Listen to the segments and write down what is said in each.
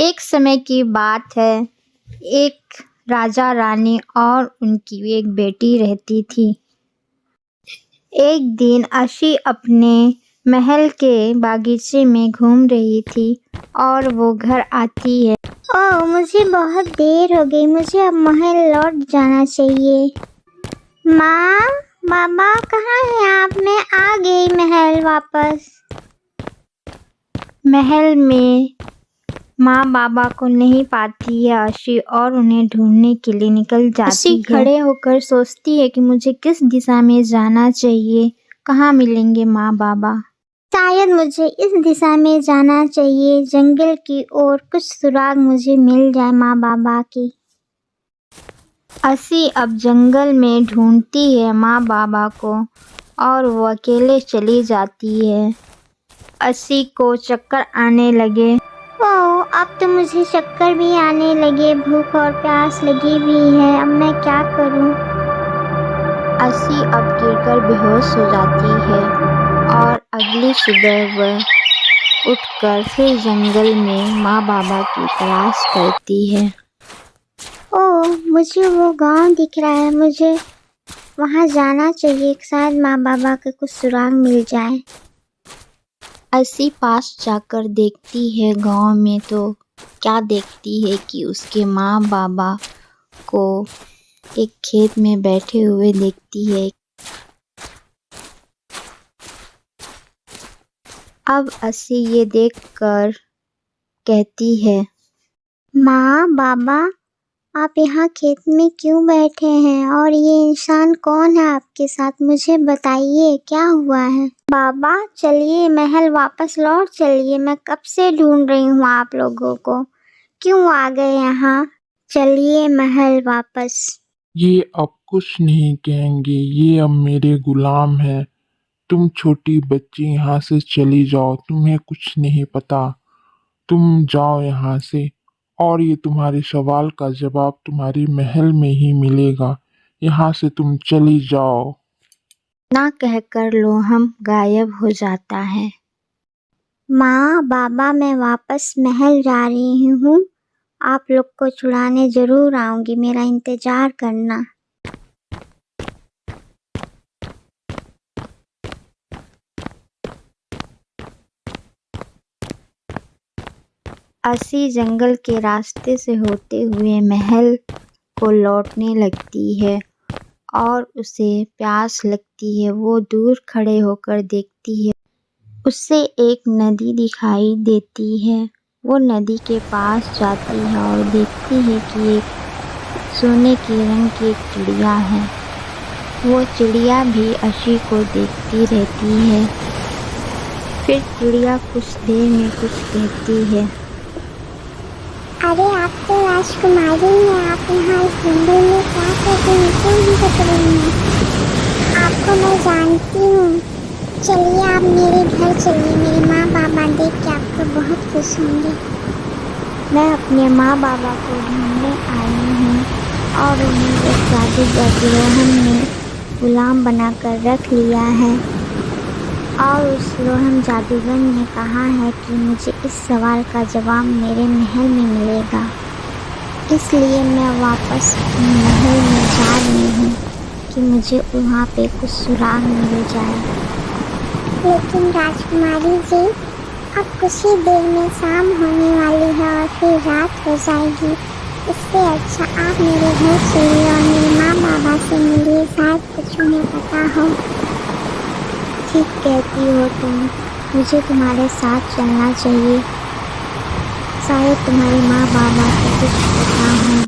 एक समय की बात है। एक राजा रानी और उनकी एक बेटी रहती थी। एक दिन अशी अपने महल के बागीचे में घूम रही थी और वो घर आती है। ओह, मुझे बहुत देर हो गई, मुझे अब महल लौट जाना चाहिए। माँ, बाबा कहाँ हैं आप? मैं आ गई महल वापस। महल में माँ बाबा को नहीं पाती है अशी और उन्हें ढूंढने के लिए निकल जाती अशी है। खड़े होकर सोचती है कि मुझे किस दिशा में जाना चाहिए, कहाँ मिलेंगे माँ बाबा। शायद मुझे इस दिशा में जाना चाहिए, जंगल की ओर, कुछ सुराग मुझे मिल जाए माँ बाबा की। अशी अब जंगल में ढूंढती है माँ बाबा को और वो अकेले चली जाती है। अशी को चक्कर आने लगे। ओह, अब तो मुझे चक्कर भी आने लगे, भूख और प्यास लगी भी है, अब मैं क्या करूं? अशी अब गिरकर बेहोश हो जाती है और अगली सुबह वह उठकर फिर जंगल में माँ बाबा की तलाश करती है। ओह, मुझे वो गांव दिख रहा है, मुझे वहां जाना चाहिए, शायद माँ बाबा के कुछ सुराग मिल जाए। अशी पास जाकर देखती है गांव में तो क्या देखती है कि उसके माँ बाबा को एक खेत में बैठे हुए देखती है। अब अशी ये देखकर कहती है, माँ बाबा, आप यहाँ खेत में क्यों बैठे हैं और ये इंसान कौन है आपके साथ? मुझे बताइए क्या हुआ है। बाबा चलिए महल वापस लौट चलिए, मैं कब से ढूंढ रही हूँ आप लोगों को, क्यों आ गए यहाँ? चलिए महल वापस। ये अब कुछ नहीं कहेंगे, ये अब मेरे गुलाम हैं। तुम छोटी बच्ची यहाँ से चली जाओ, तुम्हें कुछ नहीं पता। तुम जाओ यहाँ से और ये तुम्हारे सवाल का जवाब तुम्हारे महल में ही मिलेगा। यहाँ से तुम चली जाओ। ना कहकर लोहम गायब हो जाता है। माँ बाबा, मैं वापस महल जा रही हूँ, आप लोग को छुड़ाने जरूर आऊंगी, मेरा इंतजार करना। अशी जंगल के रास्ते से होते हुए महल को लौटने लगती है और उसे प्यास लगती है। वो दूर खड़े होकर देखती है, उसे एक नदी दिखाई देती है। वो नदी के पास जाती है और देखती है कि एक सोने के रंग की एक चिड़िया है। वो चिड़िया भी अशी को देखती रहती है। फिर चिड़िया कुछ देर में कुछ कहती है, अरे आप तो राजकुमारी हैं, आप यहाँ इस जंगल में क्या कर रही हैं? क्यों नहीं बच रही हैं? आपको मैं जानती हूँ। चलिए आप मेरे घर चलिए, मेरे माँ बाबा देख के आपको बहुत खुश होंगे। मैं अपने माँ बाबा को ढूंढने आई हूँ और उन्हें एक जादूगर लोहम ने गुलाम बनाकर रख लिया है और उस लोहम जादूगर ने कहा है कि मुझे इस सवाल का जवाब मेरे महल में मिलेगा। इसलिए मैं वापस अपने महल में जा रही हूँ कि मुझे वहाँ पे कुछ सुराग मिल जाए। लेकिन राजकुमारी जी, अब कुछ ही देर में शाम होने वाली है और फिर रात हो जाएगी। इससे अच्छा आप मेरे घर चलिए और मेरे माँ बाबा से मिलिए, शायद कुछ उन्हें पता हो। ठीक कहती हो तुम, मुझे तुम्हारे साथ चलना चाहिए, शायद तुम्हारे माँ बाबा को कुछ पता हो।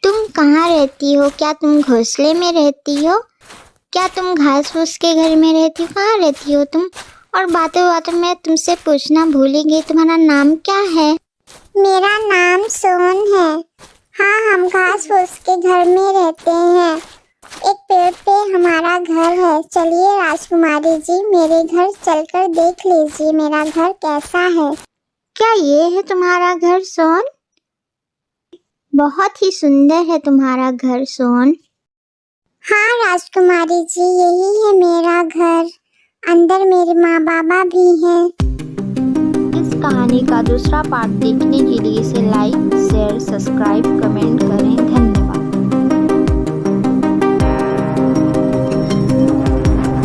तुम कहाँ रहती हो? क्या तुम घोंसले में रहती हो? क्या तुम घास फूस के घर में रहती हो? कहाँ रहती हो तुम? और बातों बातों में तुमसे पूछना भूल ही गई, तुम्हारा नाम क्या है? मेरा नाम सोन है। हाँ, हम घास फूस के घर में रहते हैं, एक पेड़ पे हमारा घर है। चलिए राजकुमारी जी, मेरे घर चलकर देख लीजिए मेरा घर कैसा है। क्या ये है तुम्हारा घर सोन? बहुत ही सुंदर है तुम्हारा घर सोन। हाँ राजकुमारी जी, यही है मेरा घर, अंदर मेरे माँ बाबा भी हैं। इस कहानी का दूसरा पार्ट देखने के लिए इसे लाइक शेयर